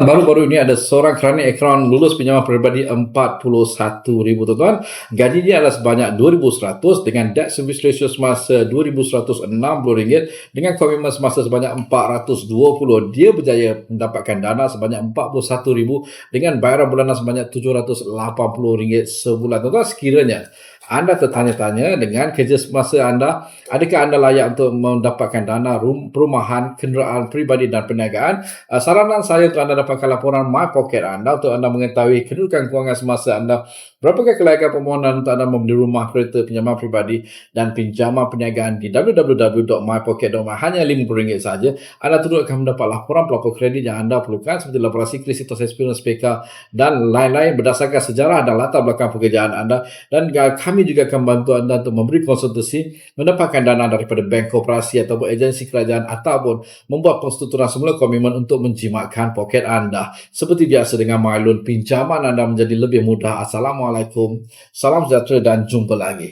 Baru-baru ini ada seorang kerana akaun lulus pinjaman peribadi 41,000 tuan-tuan. Gaji dia adalah sebanyak 2,100 dengan debt service ratio semasa RM2,160 dengan komitmen semasa sebanyak 420. Dia berjaya mendapatkan dana sebanyak 41,000 dengan bayaran bulanan sebanyak RM780 sebulan. Tuan-tuan, sekiranya anda tertanya-tanya dengan kerja semasa anda, adakah anda layak untuk mendapatkan dana perumahan, kenderaan peribadi dan perniagaan? Saranan saya untuk anda dapatkan laporan My Pocket anda untuk anda mengetahui kedudukan kewangan semasa anda, berapakah kelayakan permohonan untuk anda membeli rumah, kereta, pinjaman peribadi dan pinjaman perniagaan di www.mypocket.my. Hanya RM50 saja. Anda turut akan mendapat laporan pelapor kredit yang anda perlukan seperti laporan siklis, situs experience PK dan lain-lain berdasarkan sejarah dan latar belakang pekerjaan anda. Dan kami juga akan bantu anda untuk memberi konsultasi, mendapatkan dana daripada bank, koperasi ataupun agensi kerajaan ataupun membuat persetuturan semula komitmen untuk menjimatkan poket anda. Seperti biasa dengan MyLoan, pinjaman anda menjadi lebih mudah. Assalamualaikum, salam sejahtera dan jumpa lagi.